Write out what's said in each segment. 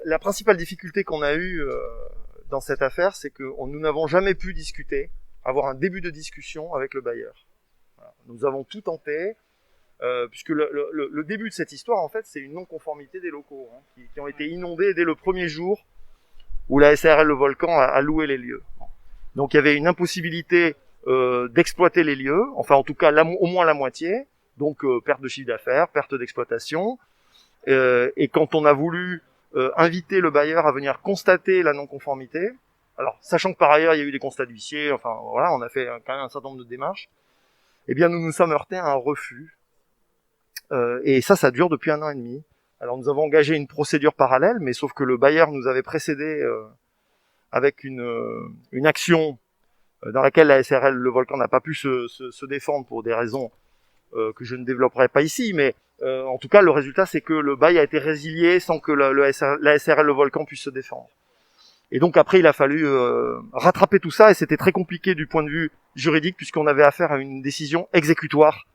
La principale difficulté qu'on a eue dans cette affaire, c'est que nous n'avons jamais pu discuter, avoir un début de discussion avec le bailleur. Voilà. Nous avons tout tenté, puisque le début de cette histoire, en fait, c'est une non-conformité des locaux, qui ont été inondés dès le premier jour où la SARL Le Volcan a loué les lieux. Donc il y avait une impossibilité d'exploiter les lieux, enfin en tout cas au moins la moitié, donc perte de chiffre d'affaires, perte d'exploitation, et quand on a voulu inviter le bailleur à venir constater la non-conformité, alors sachant que par ailleurs il y a eu des constats d'huissier, enfin voilà, on a fait quand même un certain nombre de démarches, eh bien nous nous sommes heurtés à un refus, et ça dure depuis 1 an et demi. Alors nous avons engagé une procédure parallèle, mais sauf que le bailleur nous avait précédé avec une action dans laquelle la SARL Le Volcan n'a pas pu se défendre pour des raisons que je ne développerai pas ici, mais en tout cas le résultat c'est que le bail a été résilié sans que la SARL Le Volcan puisse se défendre. Et donc après il a fallu rattraper tout ça, et c'était très compliqué du point de vue juridique puisqu'on avait affaire à une décision exécutoire.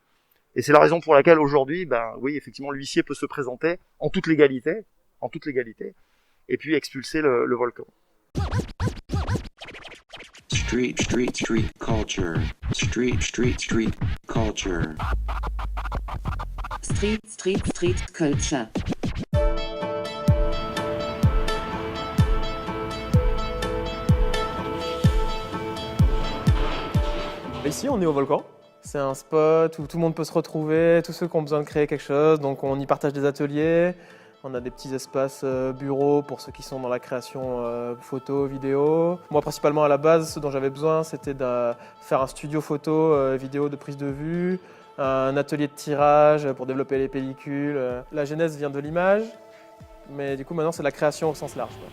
Et c'est la raison pour laquelle aujourd'hui, oui, effectivement, l'huissier peut se présenter en toute légalité, et puis expulser le volcan. Street culture. Street culture. Street culture. Ici, on est au volcan. C'est un spot où tout le monde peut se retrouver, tous ceux qui ont besoin de créer quelque chose. Donc on y partage des ateliers, on a des petits espaces bureaux pour ceux qui sont dans la création photo, vidéo. Moi principalement à la base, ce dont j'avais besoin, c'était de faire un studio photo, vidéo de prise de vue, un atelier de tirage pour développer les pellicules. La genèse vient de l'image, mais du coup maintenant c'est la création au sens large, quoi.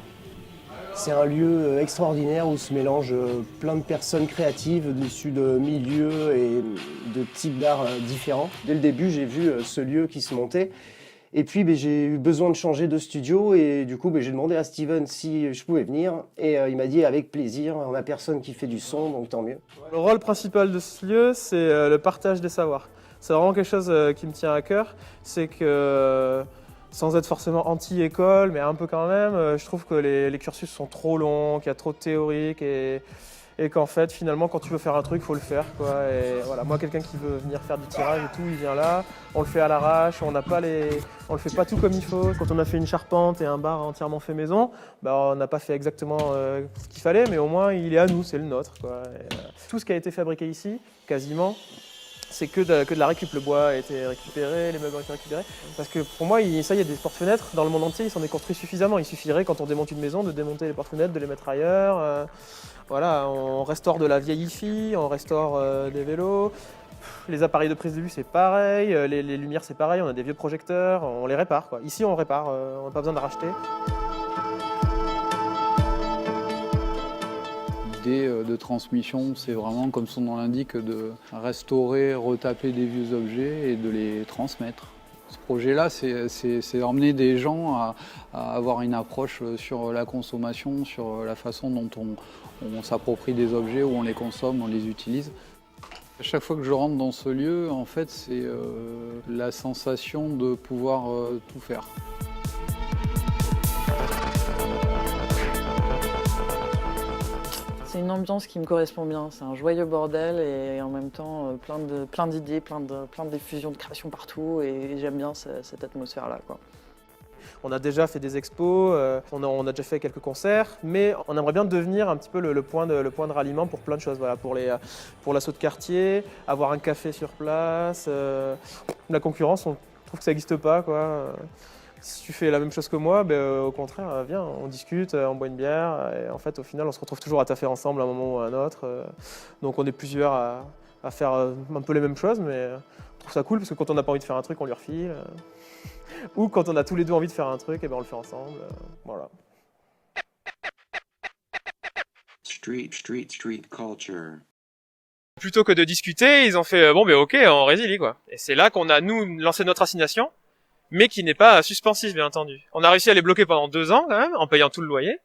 C'est un lieu extraordinaire où se mélangent plein de personnes créatives issues de milieux et de types d'art différents. Dès le début, j'ai vu ce lieu qui se montait. Et puis j'ai eu besoin de changer de studio et du coup j'ai demandé à Steven si je pouvais venir. Et il m'a dit avec plaisir, on n'a personne qui fait du son, donc tant mieux. Le rôle principal de ce lieu, c'est le partage des savoirs. C'est vraiment quelque chose qui me tient à cœur. C'est que sans être forcément anti-école, mais un peu quand même, je trouve que les cursus sont trop longs, qu'il y a trop de théorique et qu'en fait, finalement, quand tu veux faire un truc, il faut le faire, quoi. Et voilà, moi, quelqu'un qui veut venir faire du tirage et tout, il vient là, on le fait à l'arrache, on le fait pas tout comme il faut. Quand on a fait une charpente et un bar entièrement fait maison, on n'a pas fait exactement ce qu'il fallait, mais au moins, il est à nous, c'est le nôtre, quoi. Et, tout ce qui a été fabriqué ici, quasiment, c'est que de la récup. Le bois a été récupéré, les meubles ont été récupérés. Parce que pour moi, il y a des porte-fenêtres dans le monde entier, ils s'en est construit suffisamment. Il suffirait, quand on démonte une maison, de démonter les porte-fenêtres, de les mettre ailleurs. Voilà, on restaure de la vieille hi-fi, on restaure des vélos. Les appareils de prise de vue, c'est pareil. Les lumières, c'est pareil. On a des vieux projecteurs, on les répare, quoi. Ici, on répare, on n'a pas besoin de racheter. L'idée de transmission, c'est vraiment, comme son nom l'indique, de restaurer, retaper des vieux objets et de les transmettre. Ce projet-là, c'est d'emmener des gens à avoir une approche sur la consommation, sur la façon dont on s'approprie des objets, où on les consomme, on les utilise. À chaque fois que je rentre dans ce lieu, en fait, c'est la sensation de pouvoir tout faire. C'est une ambiance qui me correspond bien, c'est un joyeux bordel et en même temps plein d'idées, plein de diffusion de création partout et j'aime bien cette atmosphère-là, quoi. On a déjà fait des expos, on a déjà fait quelques concerts, mais on aimerait bien devenir un petit peu le point de ralliement pour plein de choses. Voilà, pour l'assaut de quartier, avoir un café sur place. La concurrence, on trouve que ça n'existe pas, quoi. Si tu fais la même chose que moi, au contraire, viens, on discute, on boit une bière. Et en fait, au final, on se retrouve toujours à taffer ensemble à un moment ou à un autre. Donc on est plusieurs à faire un peu les mêmes choses, mais on trouve ça cool parce que quand on n'a pas envie de faire un truc, on lui refile. Ou quand on a tous les deux envie de faire un truc, on le fait ensemble. Voilà. Street culture. Plutôt que de discuter, ils ont fait ok, on résilie, quoi. Et c'est là qu'on a nous lancé notre assignation, mais qui n'est pas suspensive, bien entendu. On a réussi à les bloquer pendant 2 ans quand même, en payant tout le loyer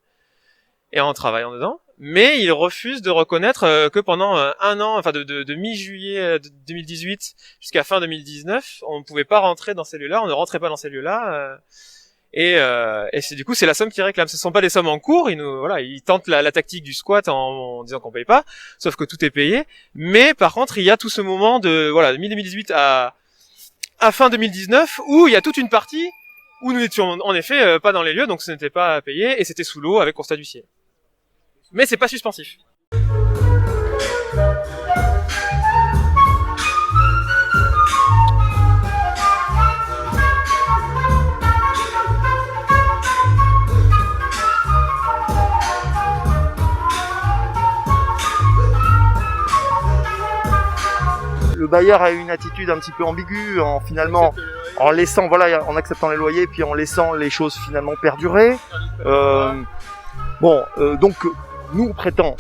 et en travaillant dedans. mais il refuse de reconnaître que pendant un an, enfin de mi-juillet 2018 jusqu'à fin 2019, on ne pouvait pas rentrer dans ces lieux-là, on ne rentrait pas dans ces lieux-là. Et c'est du coup c'est la somme qu'ils réclament. Ce sont pas des sommes en cours. Ils tentent la tactique du squat en disant qu'on paye pas, sauf que tout est payé. Mais par contre, il y a tout ce moment de mi-2018 à fin 2019 où il y a toute une partie où nous n'étions en effet pas dans les lieux, donc ce n'était pas payé et c'était sous l'eau avec constat d'huissier. Mais c'est pas suspensif. Le bailleur a eu une attitude un petit peu ambiguë en acceptant les loyers, puis en laissant les choses finalement perdurer. Donc nous on prétend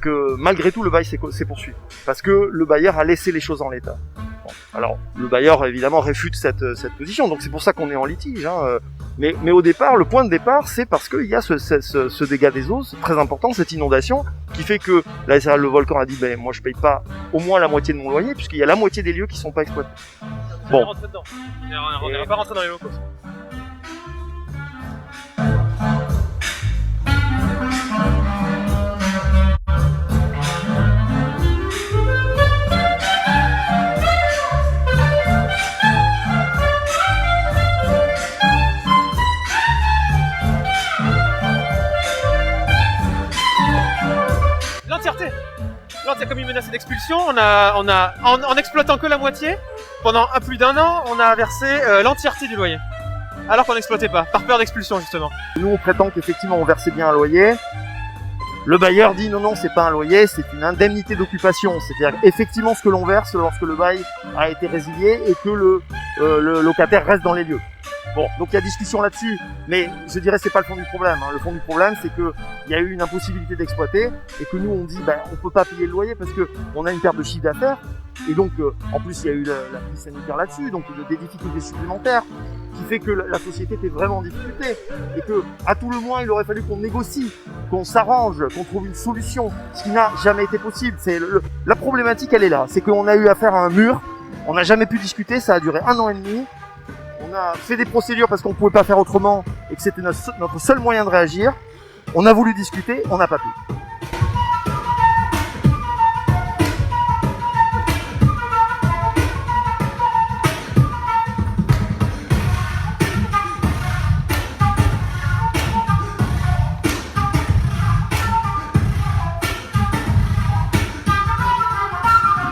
que malgré tout le bail s'est poursuivi parce que le bailleur a laissé les choses en l'état. Bon, alors le bailleur évidemment réfute cette position, donc c'est pour ça qu'on est en litige. Mais au départ, le point de départ, c'est parce qu'il y a ce dégât des eaux, c'est très important, cette inondation, qui fait que la SRL Le Volcan a dit moi je paye pas au moins la moitié de mon loyer, puisqu'il y a la moitié des lieux qui sont pas exploités. Bon. On n'est pas rentré dans les locaux. L'entièreté comme une menacée d'expulsion, en exploitant que la moitié, pendant plus d'un an, on a versé l'entièreté du loyer. Alors qu'on n'exploitait pas, par peur d'expulsion justement. Nous on prétend qu'effectivement on versait bien un loyer. Le bailleur dit non, c'est pas un loyer, c'est une indemnité d'occupation. C'est-à-dire effectivement ce que l'on verse lorsque le bail a été résilié et que le locataire reste dans les lieux. Bon, donc il y a discussion là-dessus, mais je dirais c'est pas le fond du problème. Le fond du problème, c'est que il y a eu une impossibilité d'exploiter et que nous on dit on peut pas payer le loyer parce que on a une perte de chiffre d'affaires et donc en plus il y a eu la crise sanitaire là-dessus, donc des difficultés supplémentaires qui fait que la société était vraiment en difficulté et que à tout le moins il aurait fallu qu'on négocie, qu'on s'arrange, qu'on trouve une solution, ce qui n'a jamais été possible. La problématique elle est là, c'est qu'on a eu affaire à un mur, on n'a jamais pu discuter, ça a duré 1 an et demi. On a fait des procédures parce qu'on ne pouvait pas faire autrement et que c'était notre seul moyen de réagir. On a voulu discuter, on n'a pas pu.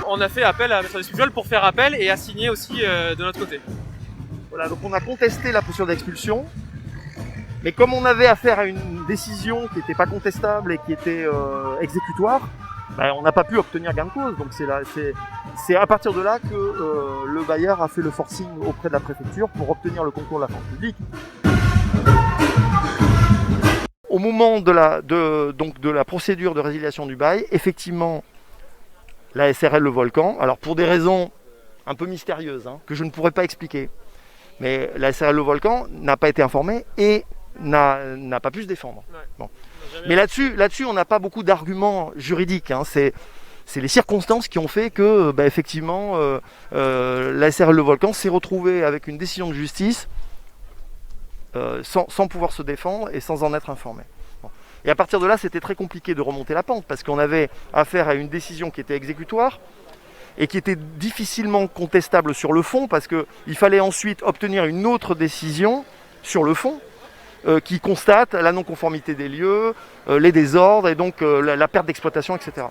On a fait appel à Maître Despujols pour faire appel et assigner aussi de notre côté. Voilà, donc on a contesté la procédure d'expulsion, mais comme on avait affaire à une décision qui n'était pas contestable et qui était exécutoire, on n'a pas pu obtenir gain de cause. Donc c'est à partir de là que le bailleur a fait le forcing auprès de la préfecture pour obtenir le concours de la force publique. Au moment de la procédure de résiliation du bail, effectivement, la SRL Le Volcan, alors pour des raisons un peu mystérieuses, que je ne pourrais pas expliquer, mais la SRL Le Volcan n'a pas été informée et n'a pas pu se défendre. Ouais. Bon. Mais là-dessus, on n'a pas beaucoup d'arguments juridiques. C'est les circonstances qui ont fait que, effectivement, la SRL Le Volcan s'est retrouvée avec une décision de justice sans pouvoir se défendre et sans en être informée. Bon. Et à partir de là, c'était très compliqué de remonter la pente parce qu'on avait affaire à une décision qui était exécutoire et qui était difficilement contestable sur le fond parce qu'il fallait ensuite obtenir une autre décision sur le fond qui constate la non-conformité des lieux, les désordres et donc la perte d'exploitation, etc.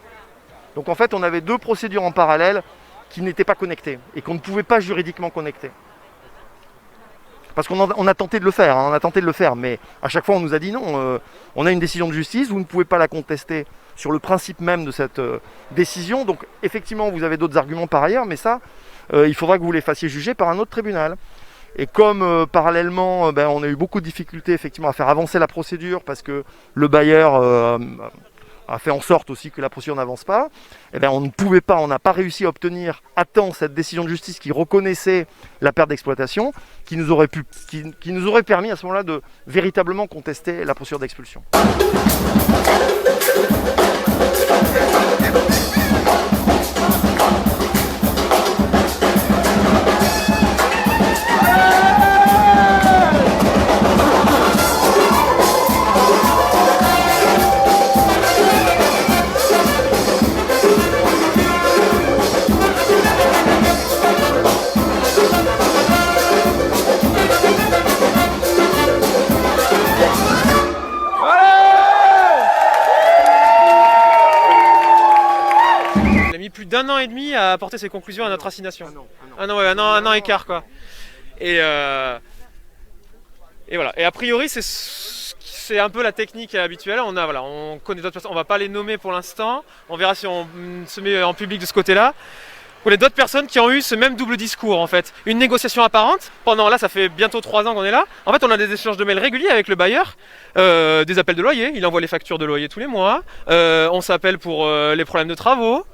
Donc en fait, on avait 2 procédures en parallèle qui n'étaient pas connectées et qu'on ne pouvait pas juridiquement connecter. Parce qu'on a tenté de le faire, mais à chaque fois on nous a dit non, on a une décision de justice, vous ne pouvez pas la contester sur le principe même de cette décision. Donc effectivement, vous avez d'autres arguments par ailleurs, mais ça, il faudra que vous les fassiez juger par un autre tribunal. Et comme parallèlement, on a eu beaucoup de difficultés effectivement à faire avancer la procédure parce que le bailleur a fait en sorte aussi que la procédure n'avance pas, on ne pouvait pas, on n'a pas réussi à obtenir à temps cette décision de justice qui reconnaissait la perte d'exploitation, qui nous aurait permis à ce moment-là de véritablement contester la procédure d'expulsion. d'1 an et demi à apporter ses conclusions à notre assignation. Un an et quart, quoi. Et voilà. Et a priori, c'est un peu la technique habituelle. On connaît d'autres personnes. On va pas les nommer pour l'instant. On verra si on se met en public de ce côté-là. On connaît d'autres personnes qui ont eu ce même double discours, en fait. Une négociation apparente. Là, ça fait bientôt 3 ans qu'on est là. En fait, on a des échanges de mails réguliers avec le bailleur, des appels de loyer. Il envoie les factures de loyer tous les mois. On s'appelle pour les problèmes de travaux.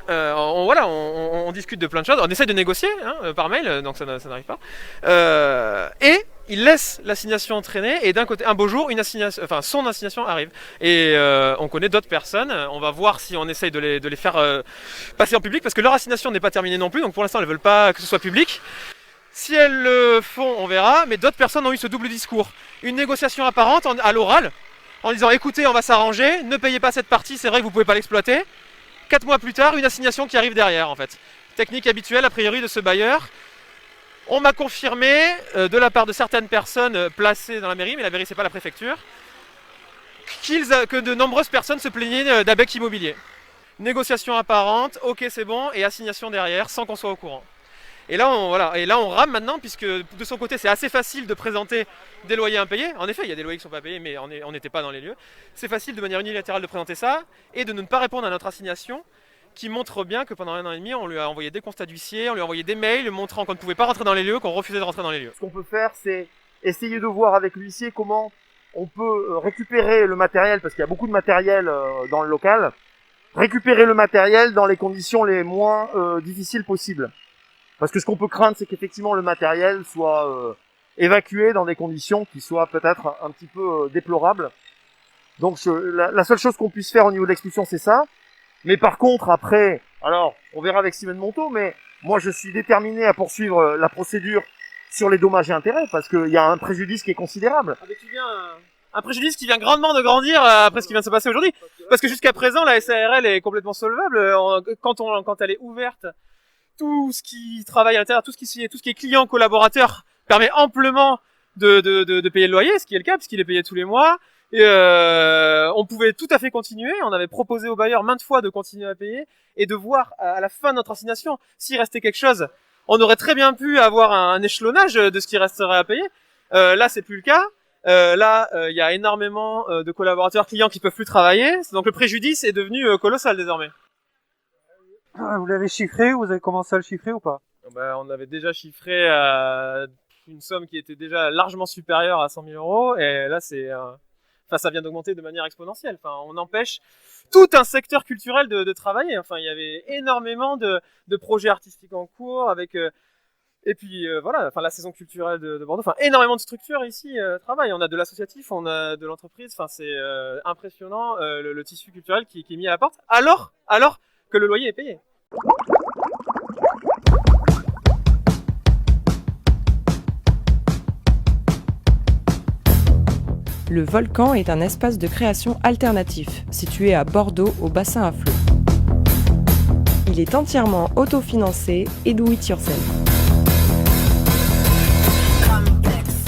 On discute de plein de choses. On essaie de négocier par mail, donc ça n'arrive pas. Et il laisse l'assignation traîner, et d'un côté, un beau jour, son assignation arrive. Et on connaît d'autres personnes. On va voir si on essaye de les faire passer en public, parce que leur assignation n'est pas terminée non plus. Donc pour l'instant, elles ne veulent pas que ce soit public. Si elles le font, on verra. Mais d'autres personnes ont eu ce double discours. Une négociation apparente à l'oral, en disant écoutez, on va s'arranger, ne payez pas cette partie, c'est vrai que vous ne pouvez pas l'exploiter. 4 mois plus tard, une assignation qui arrive derrière, en fait. Technique habituelle, a priori, de ce bailleur. On m'a confirmé, de la part de certaines personnes placées dans la mairie, mais la mairie, c'est pas la préfecture, que de nombreuses personnes se plaignaient d'ABEC immobilier. Négociation apparente, ok, c'est bon, et assignation derrière, sans qu'on soit au courant. Et là, on rame maintenant, puisque de son côté, c'est assez facile de présenter des loyers impayés. En effet, il y a des loyers qui ne sont pas payés, mais on n'était pas dans les lieux. C'est facile de manière unilatérale de présenter ça, et de ne pas répondre à notre assignation, qui montre bien que pendant 1 an et demi, on lui a envoyé des constats d'huissier, on lui a envoyé des mails montrant qu'on ne pouvait pas rentrer dans les lieux, qu'on refusait de rentrer dans les lieux. Ce qu'on peut faire, c'est essayer de voir avec l'huissier comment on peut récupérer le matériel, parce qu'il y a beaucoup de matériel dans le local, récupérer le matériel dans les conditions les moins difficiles possibles. Parce que ce qu'on peut craindre, c'est qu'effectivement le matériel soit évacué dans des conditions qui soient peut-être un petit peu déplorables. Donc la seule chose qu'on puisse faire au niveau de l'expulsion, c'est ça. Mais par contre, après, alors on verra avec Simone Monteau, mais moi je suis déterminé à poursuivre la procédure sur les dommages et intérêts, parce qu'il y a un préjudice qui est considérable. Un préjudice qui vient grandement de grandir après ce qui vient de se passer aujourd'hui. Parce que jusqu'à présent, la SARL est complètement solvable. Quand elle est ouverte, tout ce qui travaille à l'intérieur, tout ce qui est client, collaborateur, permet amplement de payer le loyer, ce qui est le cas, puisqu'il est payé tous les mois. Et on pouvait tout à fait continuer. On avait proposé au bailleur maintes fois de continuer à payer et de voir à la fin de notre assignation s'il restait quelque chose. On aurait très bien pu avoir un échelonnage de ce qui resterait à payer. Là, c'est plus le cas. Il y a énormément de collaborateurs clients qui peuvent plus travailler. Donc le préjudice est devenu colossal désormais. Vous l'avez chiffré, vous avez commencé à le chiffrer ou pas? On avait déjà chiffré une somme qui était déjà largement supérieure à 100 000 €. Et là, ça vient d'augmenter de manière exponentielle. On empêche tout un secteur culturel de travailler. Il y avait énormément de projets artistiques en cours avec... Et puis la saison culturelle de Bordeaux, énormément de structures ici travaillent. On a de l'associatif, on a de l'entreprise, c'est impressionnant le tissu culturel qui est mis à la porte, alors que le loyer est payé. Le Volcan est un espace de création alternatif, situé à Bordeaux, au bassin à flot. Il est entièrement autofinancé et do it yourself.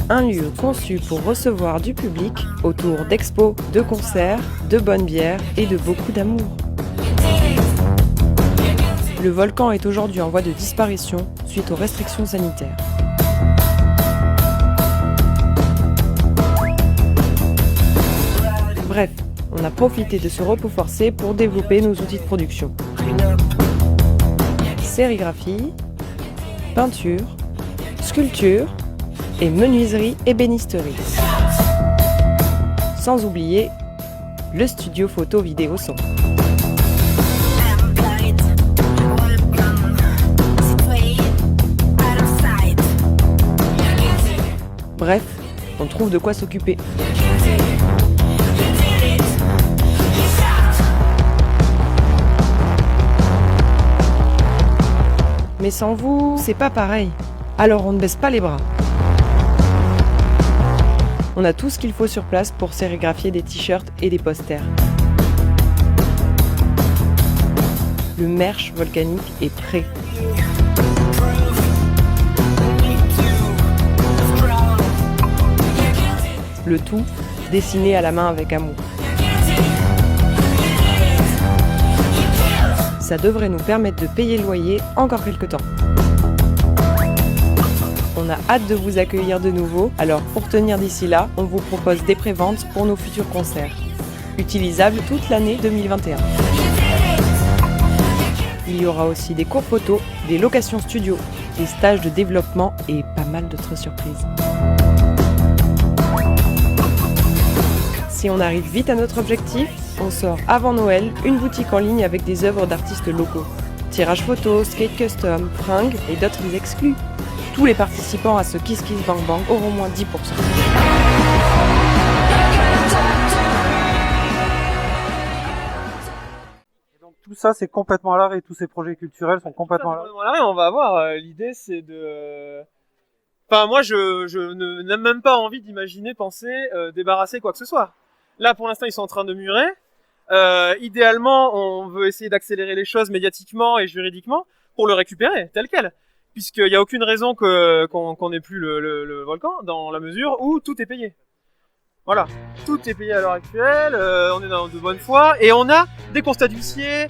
Un lieu conçu pour recevoir du public autour d'expos, de concerts, de bonnes bières et de beaucoup d'amour. Le Volcan est aujourd'hui en voie de disparition suite aux restrictions sanitaires. Bref, on a profité de ce repos forcé pour développer nos outils de production. Sérigraphie, peinture, sculpture et menuiserie ébénisterie. Sans oublier le studio photo vidéo son. Bref, on trouve de quoi s'occuper. Mais sans vous, c'est pas pareil. Alors on ne baisse pas les bras. On a tout ce qu'il faut sur place pour sérigraphier des t-shirts et des posters. Le merch volcanique est prêt. Le tout dessiné à la main avec amour. ça devrait nous permettre de payer le loyer encore quelques temps. On a hâte de vous accueillir de nouveau, alors pour tenir d'ici là, on vous propose des préventes pour nos futurs concerts. Utilisables toute l'année 2021. Il y aura aussi des cours photos, des locations studio, des stages de développement et pas mal d'autres surprises. Si on arrive vite à notre objectif, on sort avant Noël une boutique en ligne avec des œuvres d'artistes locaux. Tirage photo, skate custom, fringues et d'autres exclus. Tous les participants à ce Kiss Kiss Bang Bang auront moins 10%. Tout ça, c'est complètement à l'arrêt. Tous ces projets culturels sont complètement à l'arrêt. On va avoir. L'idée, c'est de. Enfin, moi, je n'ai même pas envie d'imaginer, penser, débarrasser quoi que ce soit. Là, pour l'instant, ils sont en train de murer. Idéalement, on veut essayer d'accélérer les choses médiatiquement et juridiquement pour le récupérer tel quel, puisqu'il n'y a aucune raison qu'on n'ait plus le volcan, dans la mesure où tout est payé. Voilà, tout est payé à l'heure actuelle, on est dans de bonne foi, et on a des constats d'huissier,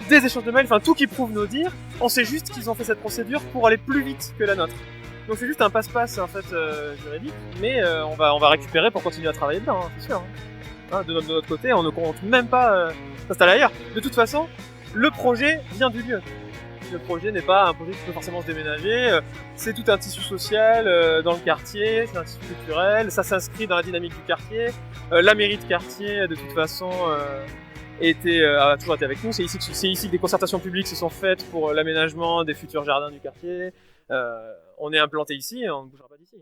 des échanges de mails, enfin tout qui prouve nos dires. On sait juste qu'ils ont fait cette procédure pour aller plus vite que la nôtre. Donc c'est juste un passe-passe en fait juridique, mais on va récupérer pour continuer à travailler dedans, hein, c'est sûr. Hein, de notre côté, on ne compte même pas s'installer ailleurs. De toute façon, le projet vient du lieu. Le projet n'est pas un projet qui peut forcément se déménager. C'est tout un tissu social dans le quartier, c'est un tissu culturel. Ça s'inscrit dans la dynamique du quartier. La mairie de quartier, de toute façon, a toujours été avec nous. C'est ici que des concertations publiques se sont faites pour l'aménagement des futurs jardins du quartier. On est implanté ici et on ne bougera pas d'ici.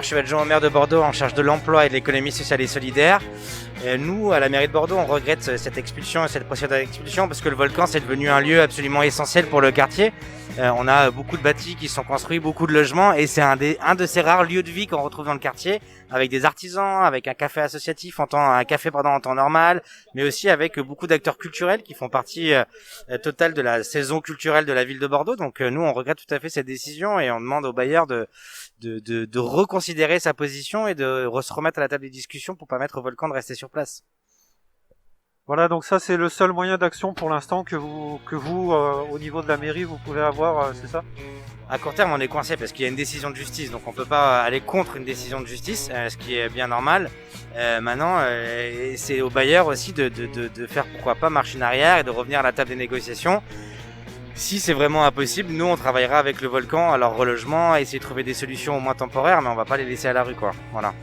Je suis adjoint au maire de Bordeaux en charge de l'emploi et de l'économie sociale et solidaire. Et nous, à la mairie de Bordeaux, on regrette cette expulsion et cette procédure d'expulsion parce que le volcan, c'est devenu un lieu absolument essentiel pour le quartier. On a beaucoup de bâtis qui sont construits, beaucoup de logements et c'est un de ces rares lieux de vie qu'on retrouve dans le quartier avec des artisans, avec un café associatif en temps normal, mais aussi avec beaucoup d'acteurs culturels qui font partie totale de la saison culturelle de la ville de Bordeaux. Donc nous, on regrette tout à fait cette décision et on demande au bailleur de reconsidérer sa position et de se remettre à la table des discussions pour permettre au volcan de rester sur place. Voilà, donc ça c'est le seul moyen d'action pour l'instant que vous au niveau de la mairie vous pouvez avoir, c'est ça ? À court terme, on est coincé parce qu'il y a une décision de justice, donc on peut pas aller contre une décision de justice, ce qui est bien normal. Maintenant, c'est au bailleur aussi de faire pourquoi pas marche en arrière et de revenir à la table des négociations. Si c'est vraiment impossible, nous on travaillera avec le volcan à leur relogement, à essayer de trouver des solutions au moins temporaires, mais on va pas les laisser à la rue, quoi. Voilà.